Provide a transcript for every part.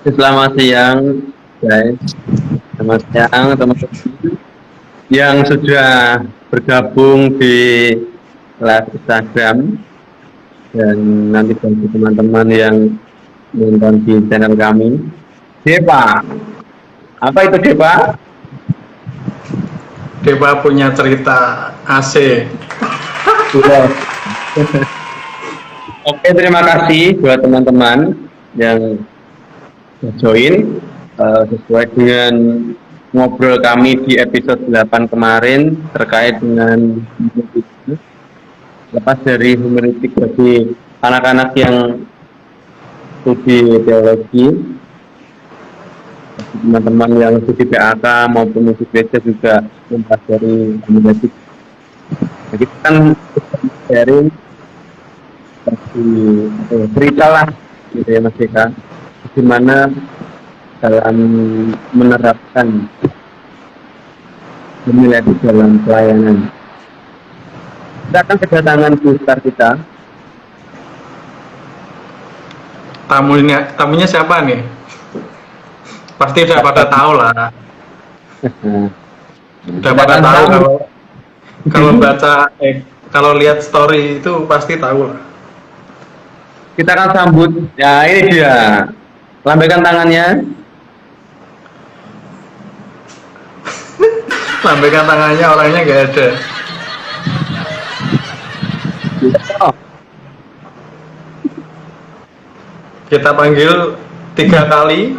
Selamat siang, guys. Selamat siang, teman-teman yang sudah bergabung di live Instagram dan nanti bagi teman-teman yang nonton di channel kami. Depa, apa itu Depa? Dewa punya cerita AC. Oke, terima kasih buat teman-teman yang join sesuai dengan ngobrol kami di episode 8 kemarin terkait dengan lepas dari humanitik bagi anak-anak yang studi teologi, teman-teman yang studi PAK maupun studi gereja juga mempelajari humanitik. Nah, kita kan sharing cerita lah gitu ya Mas Eka, bagaimana dalam menerapkan nilai di dalam pelayanan. Kita akan kedatangan booster kita. Tamunya siapa nih? Pasti udah pada tahu lah. Udah pada tahu kalau baca kalau lihat story itu pasti tahu lah. Kita akan sambut. Ya, ini dia. Lambaikan tangannya. Lambaikan tangannya, orangnya nggak ada. Kita panggil 3 kali.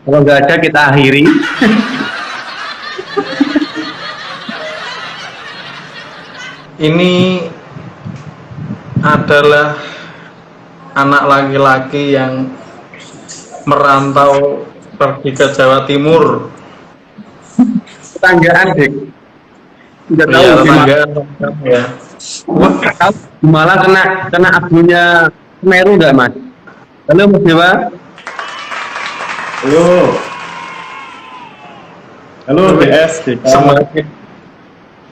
Kalau nggak ada kita akhiri. Ini adalah anak laki-laki yang merantau pergi ke Jawa Timur. Tetanggaan, Dik. Tidak tahu Ya, di tetanggaan ya. malah kena abunya Semeru nggak, Mas? Halo Mas Dewa. Halo DS.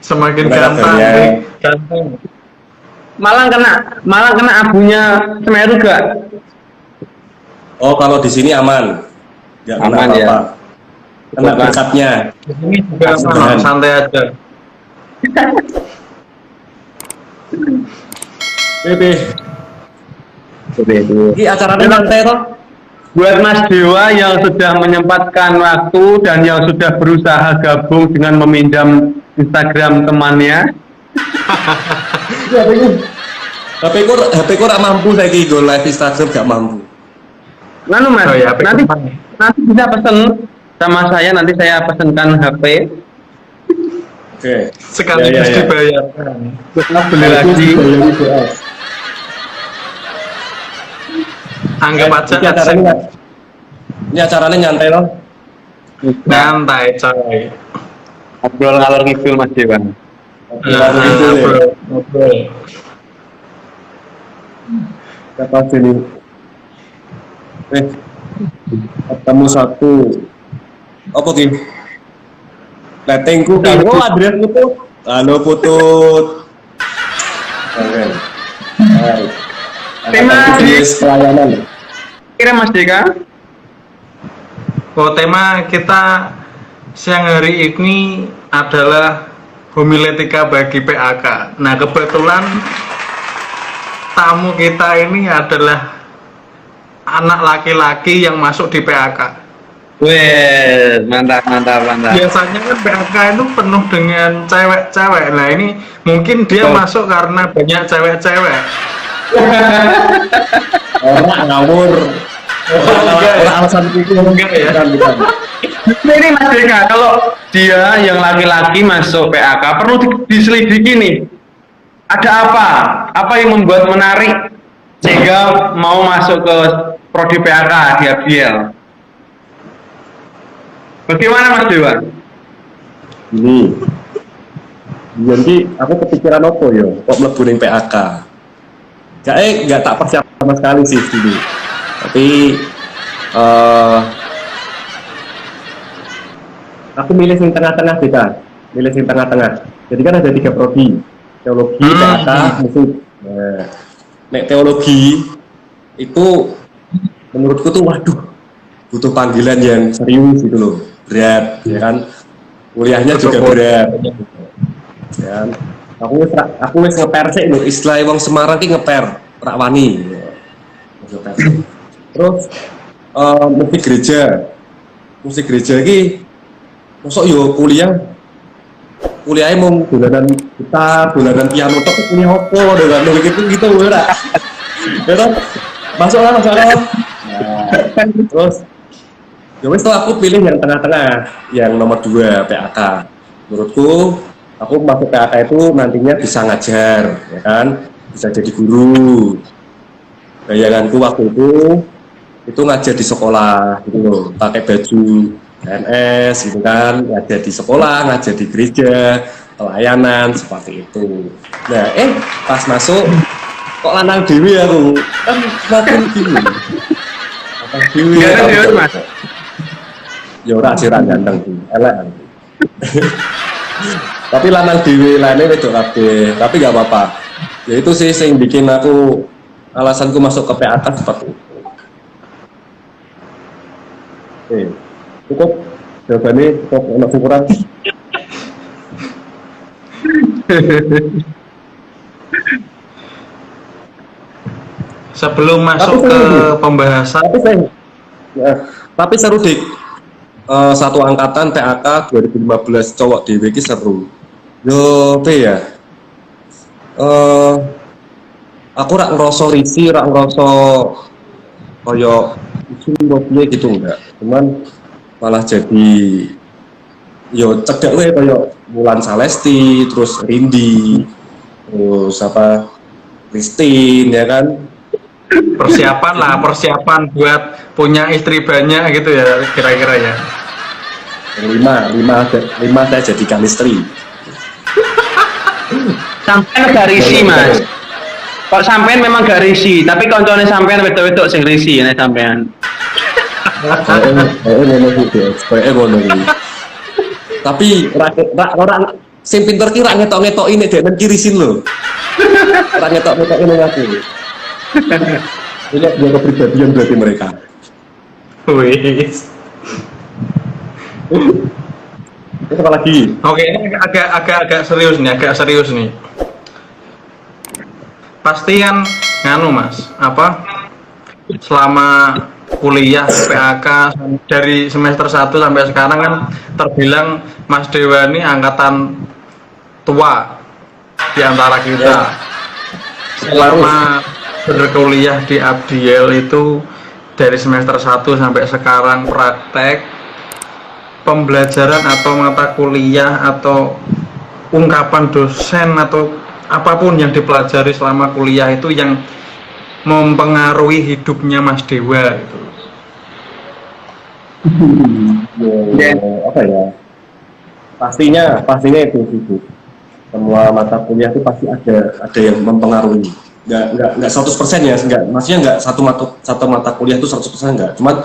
Semakin ganteng. Malah kena abunya Semeru nggak? Oh, kalau di sini aman. Nggak kena Aman, ya. apa-apa. Kena berkatnya. Ini juga sama, santai aja. Bebe. Ini acaranya santai toh? Buat Mas Dewa yang sudah menyempatkan waktu dan yang sudah berusaha gabung dengan meminjam Instagram temannya. HP ku rak mampu saiki go live Instagram gak mampu. Lalu Mas, Oh ya, nanti bisa pesen sama saya, nanti saya pesenkan HP. Oke. Sekaligus dibayarkan. Kita beli lagi. Anggap aja Ini acaranya nyantai loh. nyantai coy. Ngobrol ngalor ngidul Mas Dewa. Ngobrol. Siapa sini? Ketemu satu. Apa ki? Letengku kan. Oh, Adrian Putut. Halo Putut. Oke. Baik. Tema di pelayanan. kira Mas Deka. Tema kita siang hari ini adalah homiletika bagi PAK. Nah, kebetulan tamu kita ini adalah anak laki-laki yang masuk di PAK. Wes, mantap. Biasanya kan PAK itu penuh dengan cewek-cewek. Nah, ini mungkin dia masuk karena banyak cewek-cewek. Orang ngawur. Alasan itu Enggak ya. Ini Mas Deka, kalau dia yang laki-laki masuk PAK perlu diselidiki nih. Ada apa? Apa yang membuat menarik sehingga mau masuk ke prodi PAK di Abiel? Bagaimana Mas Dewa? Ini. Jadi aku kepikiran apa ya? Kok mlebu ning PAK? Nggak tak persiapan sama sekali sih dulu. Tapi aku milih yang tengah-tengah kita. Milih yang tengah-tengah. Jadi kan ada 3 prodi. Teologi, PAK, musik. Nek teologi itu menurutku tuh waduh butuh panggilan yang serius gitu loh, berat, ya kan? Kuliahnya juga berat, ya kan? Aku wis ngeper sih lho, istilah wong Semarang ki ngeper, rak wani. Ngeper sik. Terus musik gereja ki mosok yo kuliahnya mau dolanan gitar, dolanan piano tok kuliah opo dengan gitu ora. Ya kan? Masuklah. Nah, terus ya wis aku pilih yang tengah-tengah, yang nomor 2 PAK. Menurutku aku masuk PAK itu nantinya bisa ngajar, ya kan? Bisa jadi guru. Bayanganku waktu itu ngajar di sekolah gitu loh, pakai baju PNS gitu kan, ngajar di sekolah, ngajar di gereja, pelayanan seperti itu. Nah, pas masuk kok lanang dewi aku, kan semakin bingung. Lanang dewi Ganteng, Mas. Ya ora sira ganteng sih, elek. Tapi lanang dewi lainnya wedok kabeh, tapi gak apa-apa. Ya itu sih yang bikin aku alasanku masuk ke PAK seperti itu. Cukup jawabannya, cukup enak kurang. Sebelum masuk ke pembahasan, tapi seru dik. Satu angkatan PAK 2015 cowok dhewe iki seru. Yo ya. Aku rak ngerasa risih, rak ngerasa kaya isu piye gitu enggak. Cuman malah jadi yo cedek wae kaya Wulan Salesti, terus Rindi, terus apa Christine ya kan. persiapan buat punya istri banyak gitu ya kira-kira ya. Lima saya jadikan istri. Sampean gak risih, Mas. Kok sampean memang gak risih, tapi koncone sampean wedok-wedok sing risih nek sampean. Ngono iki. Tapi orang sing pinter ki rak ngetok-ngetoki nek dek kirisin lho. Rak ngetok-ngetoki ning aku. Ini dia kepribadian berarti mereka. Wis. Terus apa lagi? Oke, ini agak serius nih. Pasti kan nganu Mas, apa? Selama kuliah PAK dari semester 1 sampai sekarang kan terbilang Mas Dewa ini angkatan tua di antara kita. Selama berkuliah di Abdiel itu dari semester 1 sampai sekarang praktek pembelajaran atau mata kuliah atau ungkapan dosen atau apapun yang dipelajari selama kuliah itu yang mempengaruhi hidupnya Mas Dewa gitu. Apa ya? Pastinya itu. Semua mata kuliah itu pasti ada yang mempengaruhi. Nggak 100% ya, maksudnya nggak satu mata kuliah itu 100% nggak. Cuman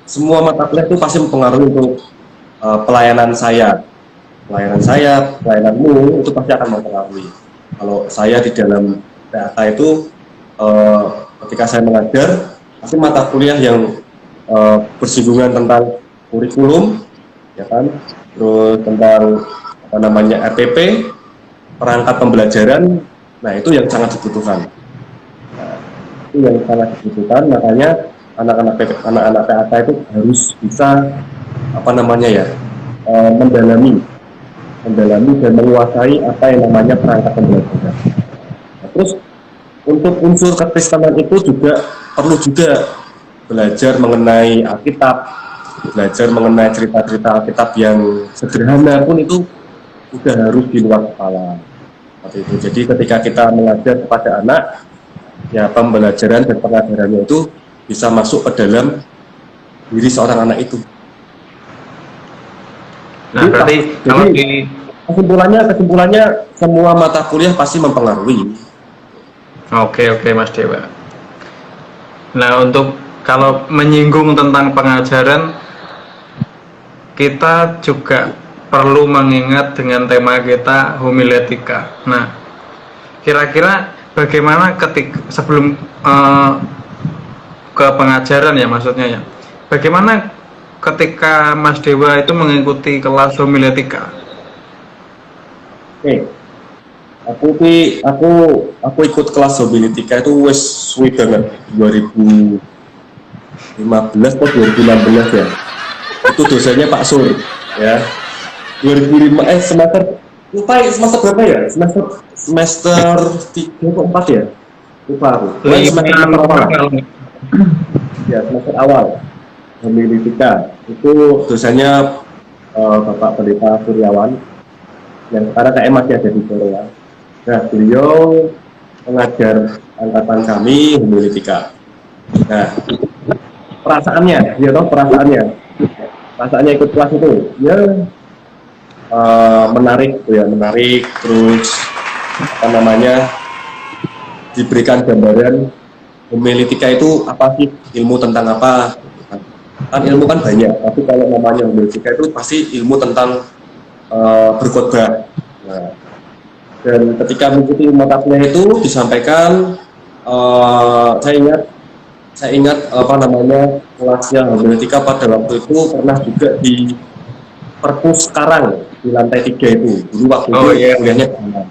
semua mata kuliah itu pasti mempengaruhi untuk pelayananmu itu pasti akan mempengaruhi. Kalau saya di dalam PAK itu ketika saya mengajar pasti mata kuliah yang bersinggungan tentang kurikulum, ya kan, terus tentang apa namanya RPP, perangkat pembelajaran, nah itu yang sangat dibutuhkan. Makanya anak-anak PAK itu harus bisa apa namanya ya, mendalami dan menguasai apa yang namanya perangkat pembelajaran. Nah, terus untuk unsur kekristenan itu juga perlu belajar mengenai Alkitab, belajar mengenai cerita-cerita Alkitab yang sederhana pun itu udah harus di luar kepala. Seperti itu. Jadi ketika kita mengajar kepada anak, ya pembelajaran dan pengajarannya itu bisa masuk ke dalam diri seorang anak itu. Nah, berarti kalau di kesimpulannya semua mata kuliah pasti mempengaruhi. Oke Mas Dewa. Nah, untuk kalau menyinggung tentang pengajaran, kita juga perlu mengingat dengan tema kita homiletika. Nah, kira-kira bagaimana sebelum ke pengajaran ya maksudnya ya, bagaimana ketika Mas Dewa itu mengikuti kelas homiletika? Oke, aku ikut kelas homiletika itu wes suwe banget 2015 atau 2016 ya. Itu dosennya Pak Sur ya. 2005 semester lupa semester berapa ya? Semester 3 atau 4 ya? Lupa aku. Semester awal. Ya, semester awal homiletika. Itu dosennya Bapak Pendeta Suryawan yang sekarang KM masih ada di Korea. Nah, beliau mengajar angkatan kami homiletika. Nah, perasaannya ikut kelas itu, ya menarik, terus diberikan gambaran homiletika itu apa sih, ilmu tentang apa? Kan ilmu kan banyak, tapi kalau namanya homiletika itu pasti ilmu tentang berkhotbah. Nah, dan ketika mengikuti mata kuliah itu disampaikan, saya ingat kelasnya homiletika pada waktu itu pernah juga di perpus sekarang di lantai 3 itu. Dulu waktu itu kuliahnya di sana.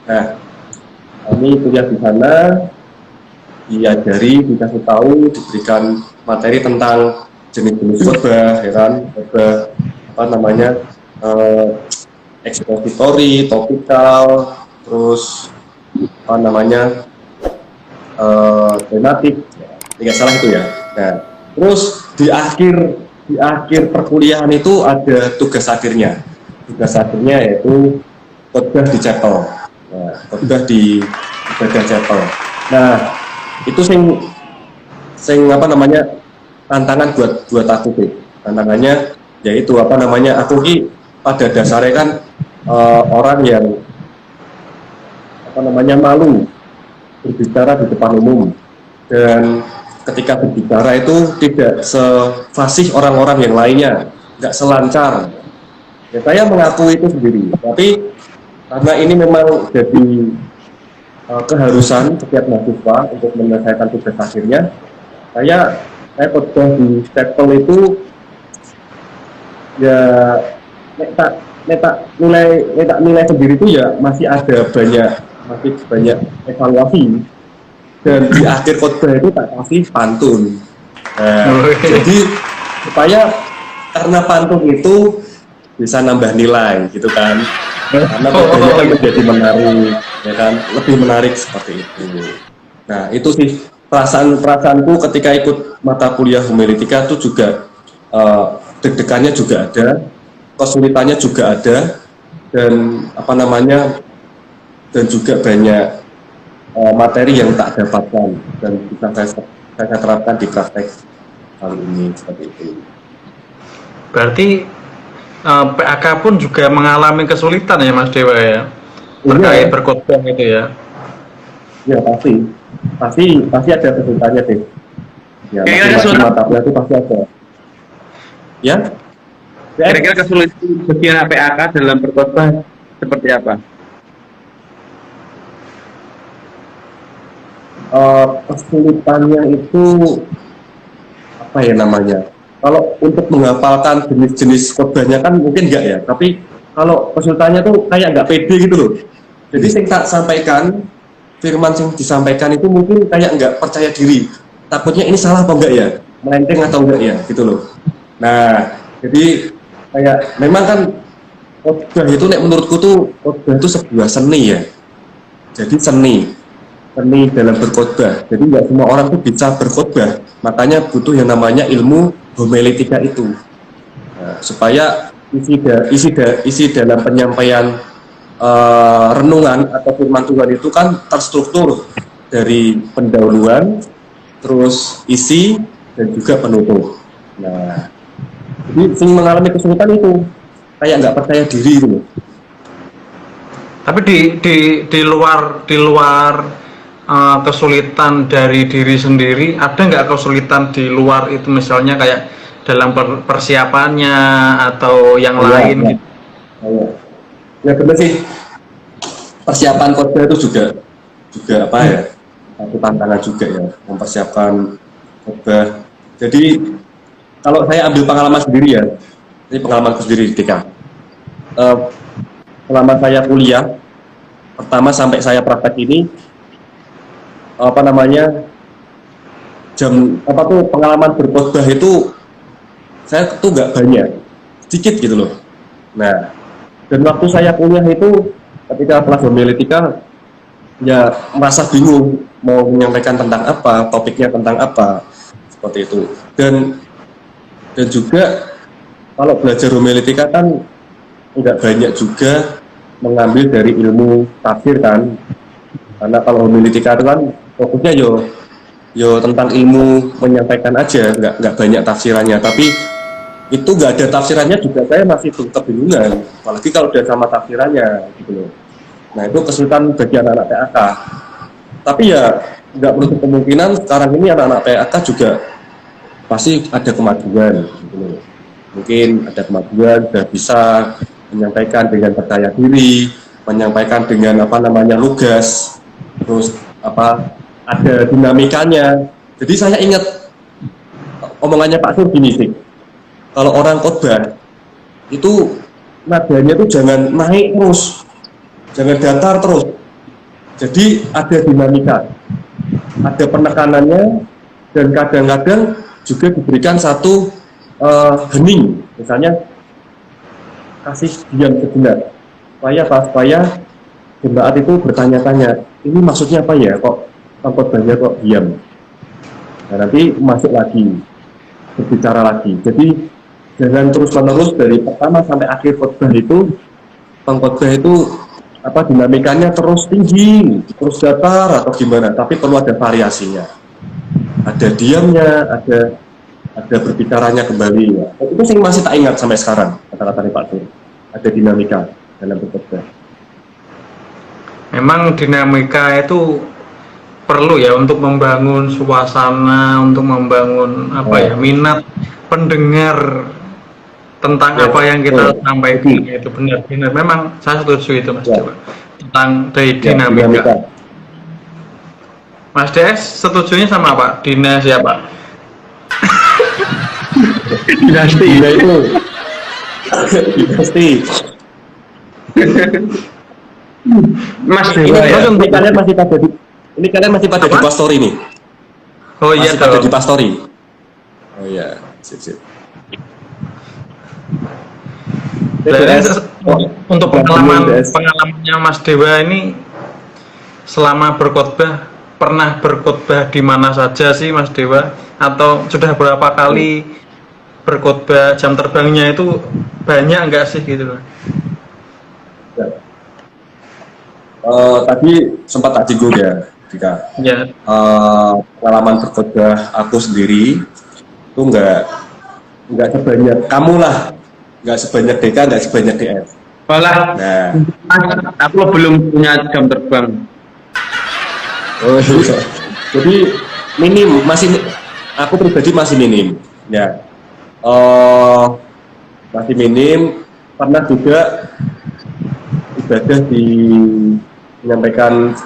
Nah, kami kuliah di sana, diajari, dikasih tahu, diberikan materi tentang jenis-jenis khotbah, ekspositori, topikal, terus tematik, tidak salah itu ya. Nah, terus di akhir perkuliahan itu ada tugas akhirnya yaitu khotbah di chapel. Nah, khotbah di ibadah chapel. Nah, itu tantangan buat aku sih. Tantangannya yaitu aku pada dasarnya kan orang yang malu berbicara di depan umum, dan ketika berbicara itu tidak sefasih orang-orang yang lainnya, nggak selancar. Ya, saya mengakui itu sendiri, tapi karena ini memang jadi keharusan setiap mahasiswa untuk menyelesaikan tugas akhirnya, saya khotbah di chapel itu ya nilai sendiri itu ya masih banyak evaluasi, dan di akhir khotbah itu tak kasih pantun. Jadi supaya karena pantun itu bisa nambah nilai gitu kan, karena khotbahnya kan menjadi menarik, ya kan, lebih menarik seperti itu. Nah, itu sih perasaanku ketika ikut mata kuliah homiletika itu juga deg-degannya juga ada, kesulitannya juga ada, dan dan juga banyak materi yang tak dapatkan dan bisa saya terapkan di praktek kali ini seperti itu. Berarti PAK pun juga mengalami kesulitan ya Mas Dewa ya, terkait berkhotbah itu ya? Ya pasti ada kesulitannya deh. Ya, mata kuliah itu pasti ada. Ya? Kira-kira kesulitan bagian PAK dalam berkhotbah seperti apa? Kesulitannya itu apa ya namanya? Kalau untuk menghafalkan jenis-jenis khotbahnya kan mungkin enggak ya, tapi kalau kesulitannya tuh kayak nggak pede gitu loh. Jadi yang tak sampaikan, firman yang disampaikan itu mungkin kayak nggak percaya diri. Takutnya ini salah apa enggak ya, melenceng atau enggak ya, gitu loh. Nah, jadi kayak memang kan khotbah itu menurutku tuh khotbah itu sebuah seni ya. Jadi seni dalam berkhotbah. Jadi nggak semua orang tuh bisa berkhotbah. Makanya butuh yang namanya ilmu homiletika itu. Nah, supaya isi dalam penyampaian renungan atau firman Tuhan itu kan terstruktur dari pendahuluan, terus isi, dan juga penutup. Nah, jadi sering mengalami kesulitan itu, kayak nggak percaya diri gitu. Tapi di luar kesulitan dari diri sendiri, ada nggak kesulitan di luar itu, misalnya kayak dalam persiapannya atau yang lain ya. gitu? Ya benar sih, persiapan khotbah itu juga apa ya, satu tantangan juga ya, mempersiapkan khotbah. Jadi kalau saya ambil pengalaman sendiri ya, ini pengalamanku sendiri ketika selama saya kuliah pertama sampai saya praktek ini apa namanya pengalaman berkhotbah itu saya tuh nggak banyak, sedikit gitu loh. Nah, dan waktu saya kuliah itu ketika kelas homiletika ya merasa bingung mau menyampaikan tentang apa, topiknya tentang apa, seperti itu. Dan juga kalau belajar homiletika kan nggak banyak juga mengambil dari ilmu tafsir kan, karena kalau homiletika itu kan fokusnya yo tentang ilmu menyampaikan aja, nggak banyak tafsirannya. Tapi itu nggak ada tafsirannya juga saya masih kebingungan, apalagi kalau udah sama tafsirannya gitu loh. Nah itu kesulitan bagi anak-anak PAK. Tapi ya nggak menutup kemungkinan sekarang ini anak-anak PAK juga pasti ada kemajuan gitu loh. Mungkin ada kemajuan, sudah bisa menyampaikan dengan percaya diri, menyampaikan dengan lugas, terus ada dinamikanya. Jadi saya ingat omongannya Pak Sur gini sih, kalau orang khotbah itu nadanya itu jangan naik terus, jangan datar terus. Jadi ada dinamika, ada penekanannya, dan kadang-kadang juga diberikan satu hening, misalnya kasih diam sejenak, supaya jemaat itu bertanya-tanya, ini maksudnya apa ya, kok khotbahnya kok diam. Nah, nanti masuk lagi, berbicara lagi. Jadi jangan terus-menerus dari pertama sampai akhir khotbah itu, pengkhotbah itu dinamikanya terus tinggi, terus datar atau gimana, tapi perlu ada variasinya. Ada diamnya, ada berbicaranya kembali. Ya. Itu sih masih tak ingat sampai sekarang kata-kata Pak Sur. Ada dinamika dalam berkhotbah. Memang dinamika itu perlu ya untuk membangun suasana, untuk membangun minat pendengar tentang apa yang kita sampaikan. Itu benar-benar memang saya setuju itu Mas Dewa, tentang dari dinamika. Mas Des setujunya sama Pak Dina siapa? Dinasti itu dinasti. Mas Dewa ya. Ini kalian masih pada di pastori nih. Oh iya, masih pada di pastori. Oh iya, sip. Untuk pengalamannya Mas Dewa ini selama berkhotbah, pernah berkhotbah di mana saja sih Mas Dewa? Atau sudah berapa kali berkhotbah, jam terbangnya itu banyak enggak sih gitu loh? Tadi sempat tak singgung ya, jika pengalaman berkhotbah aku sendiri itu enggak sebanyak kamu lah, enggak sebanyak DK, enggak sebanyak DF. Malah, aku belum punya jam terbang. Oh iya. Jadi aku pribadi masih minim, ya. Masih minim. Pernah juga ibadah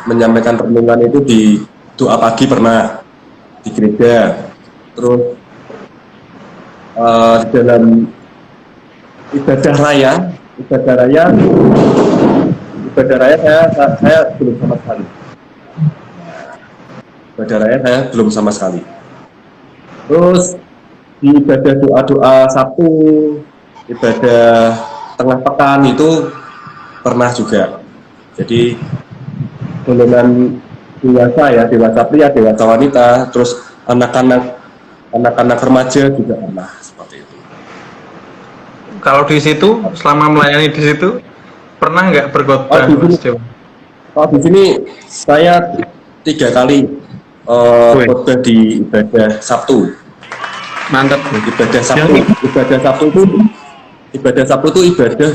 menyampaikan renungan itu di doa pagi pernah di gereja. Terus dalam ibadah raya saya belum sama sekali. Ibadah raya saya belum sama sekali. Terus di ibadah doa Sabtu, ibadah tengah pekan itu pernah juga. Jadi golongan dewasa pria, dewasa wanita, terus anak-anak remaja juga pernah seperti itu. Kalau di situ selama melayani di situ pernah nggak berkhotbah Mas Dewa? Kalau di sini saya 3 kali khotbah di ibadah Sabtu. Mantap. Ibadah Sabtu itu ibadah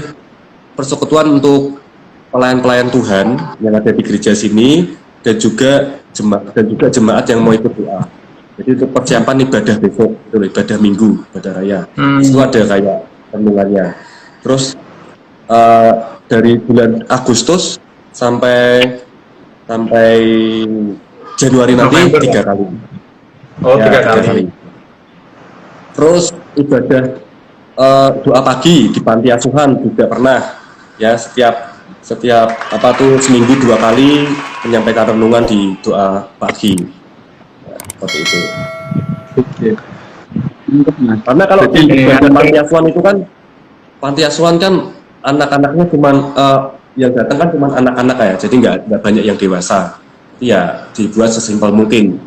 persekutuan untuk pelayan-pelayan Tuhan yang ada di gereja sini, dan juga jemaat yang mau ikut doa. Jadi untuk persiapan ibadah besok, ibadah minggu, ibadah raya. Itu ada kayak renungannya. Terus dari bulan Agustus sampai Januari nanti 3 kali. Oh, ya, 3 kali. Terus ibadah doa pagi di panti asuhan juga pernah, ya, setiap apa tuh seminggu 2 kali menyampaikan renungan di doa pagi, ya, seperti itu. Oke. Mantap, Mas. Karena kalau di Jadi, ibadah panti asuhan kan anak-anaknya cuman yang datang kan cuman anak-anak ya, jadi nggak banyak yang dewasa. Ya dibuat sesimpel mungkin.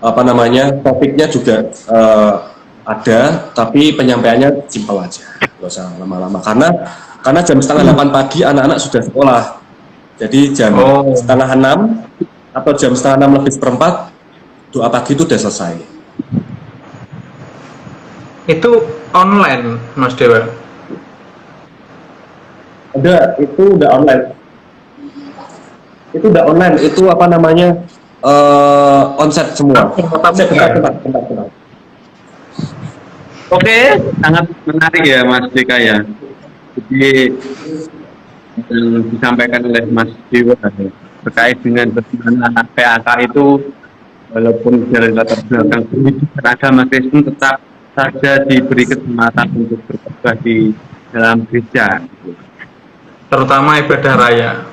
Apa namanya, topiknya juga ada, tapi penyampaiannya simpel aja, nggak usah lama-lama. Karena jam setengah 8 pagi anak-anak sudah sekolah, jadi jam setengah 6 atau jam setengah 6 lebih seperempat doa pagi itu udah selesai. Itu online, Mas Dewa. Itu udah online. Itu udah online. Itu apa namanya, onsite semua. Bentar. oke, sangat menarik ya Mas Deka ya. Jadi yang disampaikan oleh Mas Dewa ya, terkait dengan bagaimana PAK itu walaupun dari latar belakang pendidikan agama Kristen tetap saja diberi kesempatan untuk berkhotbah di dalam gereja. Terutama ibadah raya.